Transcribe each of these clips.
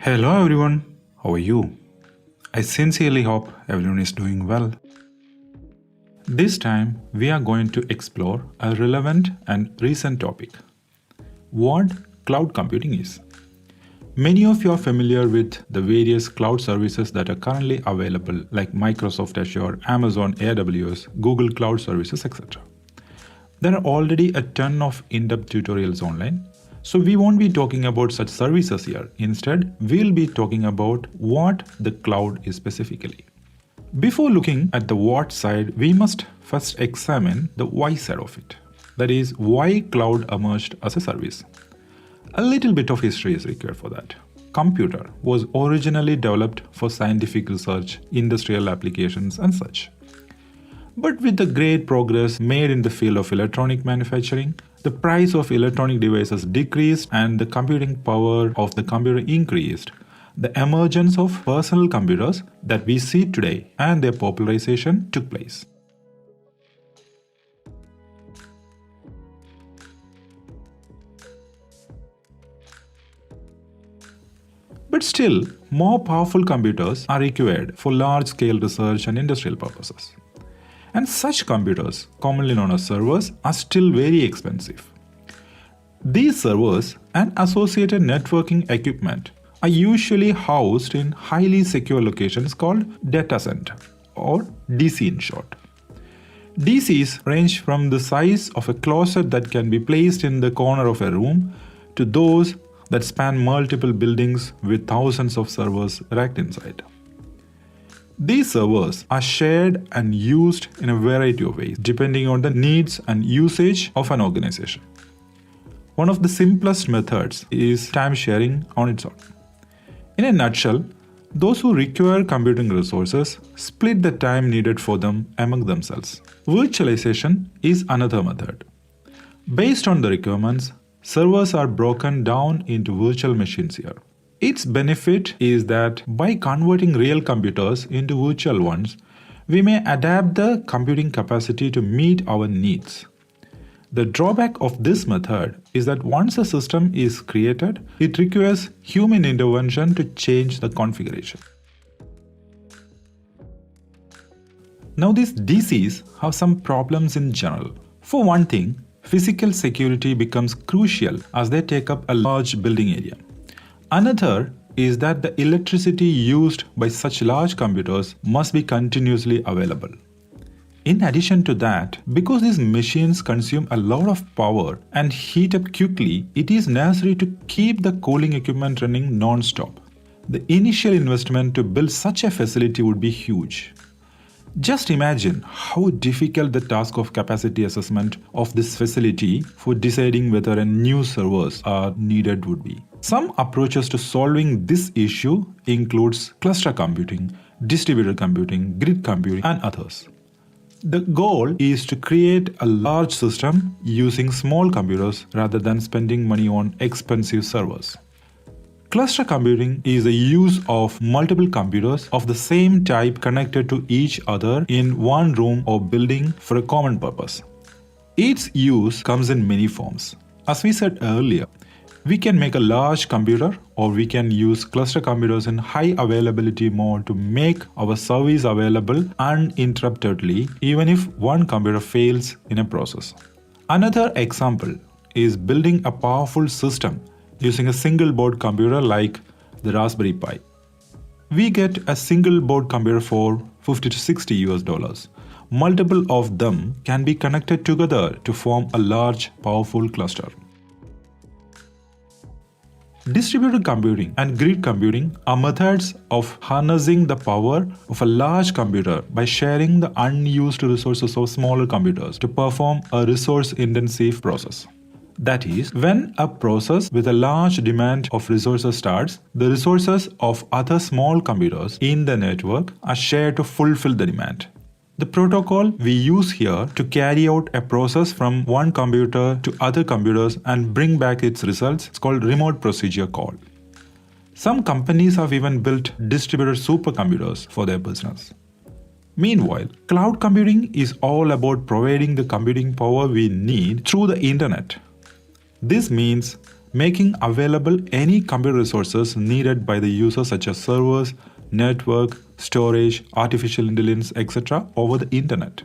Hello everyone, how are you? I sincerely hope everyone is doing well. This time we are going to explore a relevant and recent topic: what cloud computing is. Many of you are familiar with the various cloud services that are currently available, like Microsoft Azure, Amazon AWS, Google Cloud Services, etc. There are already a ton of in-depth tutorials online, so we won't be talking about such services here. Instead, we'll be talking about what the cloud is specifically. Before looking at the what side, we must first examine the why side of it. That is, why cloud emerged as a service. A little bit of history is required for that. Computer was originally developed for scientific research, industrial applications and such. But with the great progress made in the field of electronic manufacturing, the price of electronic devices decreased and the computing power of the computer increased. The emergence of personal computers that we see today and their popularization took place. But still, more powerful computers are required for large-scale research and industrial purposes. And such computers, commonly known as servers, are still very expensive. These servers and associated networking equipment are usually housed in highly secure locations called data center, or DC in short. DCs range from the size of a closet that can be placed in the corner of a room to those that span multiple buildings with thousands of servers racked inside. These servers are shared and used in a variety of ways, depending on the needs and usage of an organization. One of the simplest methods is time sharing on its own. In a nutshell, those who require computing resources split the time needed for them among themselves. Virtualization is another method. Based on the requirements, servers are broken down into virtual machines here. Its benefit is that by converting real computers into virtual ones, we may adapt the computing capacity to meet our needs. The drawback of this method is that once a system is created, it requires human intervention to change the configuration. Now these DCs have some problems in general. For one thing, physical security becomes crucial as they take up a large building area. Another is that the electricity used by such large computers must be continuously available. In addition to that, because these machines consume a lot of power and heat up quickly, it is necessary to keep the cooling equipment running non-stop. The initial investment to build such a facility would be huge. Just imagine how difficult the task of capacity assessment of this facility for deciding whether a new servers are needed would be. Some approaches to solving this issue includes cluster computing, distributed computing, grid computing, and others. The goal is to create a large system using small computers rather than spending money on expensive servers. Cluster computing is the use of multiple computers of the same type connected to each other in one room or building for a common purpose. Its use comes in many forms. As we said earlier, we can make a large computer or we can use cluster computers in high availability mode to make our service available uninterruptedly even if one computer fails in a process. Another example is building a powerful system using a single board computer like the Raspberry Pi. We get a single board computer for $50 to $60. Multiple of them can be connected together to form a large, powerful cluster. Distributed computing and grid computing are methods of harnessing the power of a large computer by sharing the unused resources of smaller computers to perform a resource-intensive process. That is, when a process with a large demand of resources starts, the resources of other small computers in the network are shared to fulfill the demand. The protocol we use here to carry out a process from one computer to other computers and bring back its results is called remote procedure call. Some companies have even built distributed supercomputers for their business. Meanwhile, cloud computing is all about providing the computing power we need through the internet. This means making available any computer resources needed by the user such as servers, network, storage, artificial intelligence, etc. over the internet.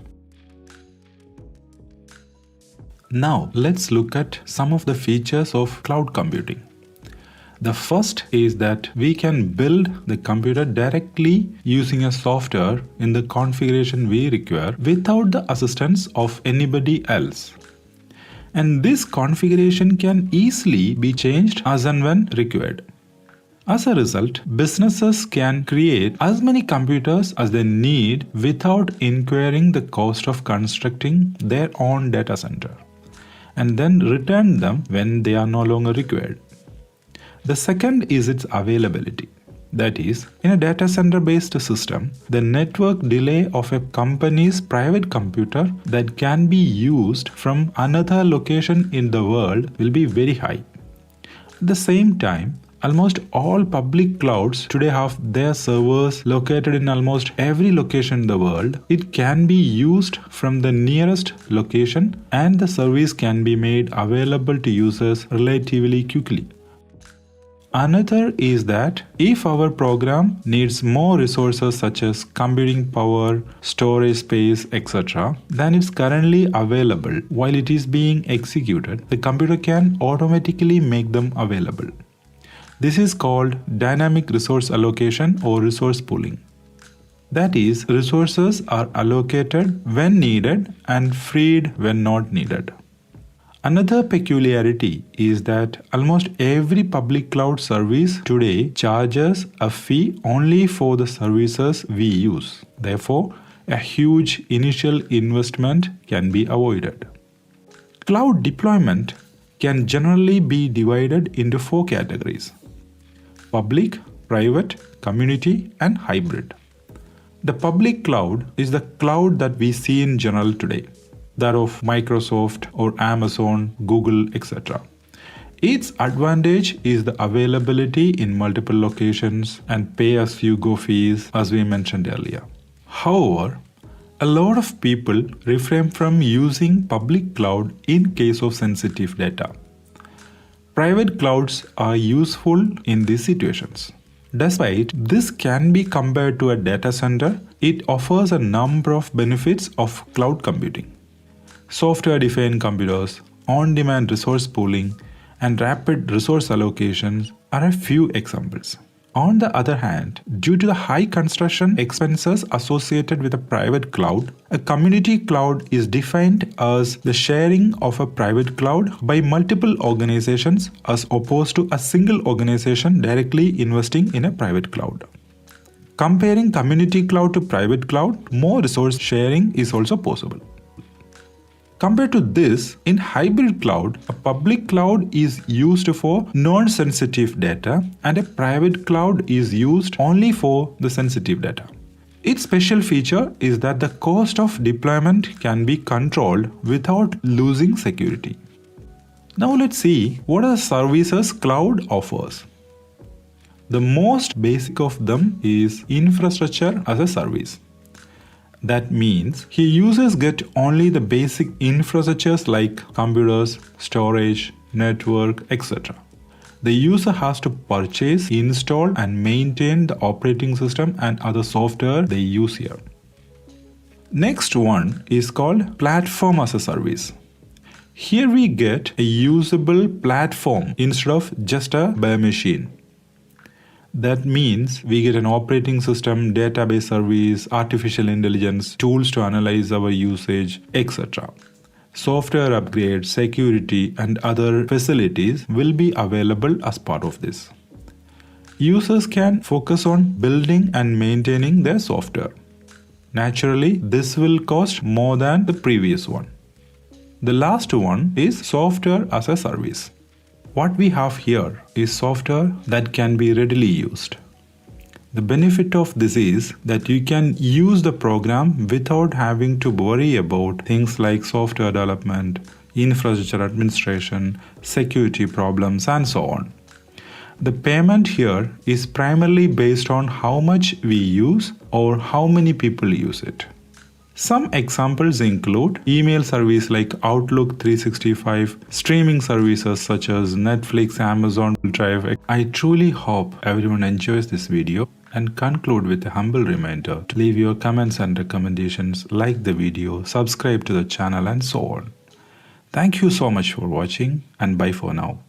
Now let's look at some of the features of cloud computing. The first is that we can build the computer directly using a software in the configuration we require without the assistance of anybody else. And this configuration can easily be changed as and when required. As a result, businesses can create as many computers as they need without incurring the cost of constructing their own data center, and then return them when they are no longer required. The second is its availability. That is, in a data center based system, the network delay of a company's private computer that can be used from another location in the world will be very high. At the same time, almost all public clouds today have their servers located in almost every location in the world. It can be used from the nearest location and the service can be made available to users relatively quickly. Another is that if our program needs more resources such as computing power, storage space, etc., than is currently available while it is being executed, the computer can automatically make them available. This is called dynamic resource allocation or resource pooling. That is, resources are allocated when needed and freed when not needed. Another peculiarity is that almost every public cloud service today charges a fee only for the services we use. Therefore, a huge initial investment can be avoided. Cloud deployment can generally be divided into 4 categories: public, private, community, and hybrid. The public cloud is the cloud that we see in general today, that of Microsoft or Amazon, Google, etc. Its advantage is the availability in multiple locations and pay-as-you-go fees, as we mentioned earlier. However, a lot of people refrain from using public cloud in case of sensitive data. Private clouds are useful in these situations. Despite this can be compared to a data center, it offers a number of benefits of cloud computing. Software-defined computers, on-demand resource pooling, and rapid resource allocations are a few examples. On the other hand, due to the high construction expenses associated with a private cloud, a community cloud is defined as the sharing of a private cloud by multiple organizations as opposed to a single organization directly investing in a private cloud. Comparing community cloud to private cloud, more resource sharing is also possible. Compared to this, in hybrid cloud, a public cloud is used for non-sensitive data and a private cloud is used only for the sensitive data. Its special feature is that the cost of deployment can be controlled without losing security. Now let's see what are the services cloud offers. The most basic of them is infrastructure as a service. That means users get only the basic infrastructures like computers, storage, network, etc. The user has to purchase, install, and maintain the operating system and other software they use here. Next one is called platform as a service. Here we get a usable platform instead of just a bare machine. That means we get an operating system, database service, artificial intelligence, tools to analyze our usage, etc. Software upgrades, security, and other facilities will be available as part of this. Users can focus on building and maintaining their software. Naturally, this will cost more than the previous one. The last one is software as a service. What we have here is software that can be readily used. The benefit of this is that you can use the program without having to worry about things like software development, infrastructure administration, security problems, and so on. The payment here is primarily based on how much we use or how many people use it. Some examples include email service like Outlook 365, streaming services such as Netflix, Amazon Drive. I truly hope everyone enjoys this video and conclude with a humble reminder to leave your comments and recommendations, like the video, subscribe to the channel and so on. Thank you so much for watching and bye for now.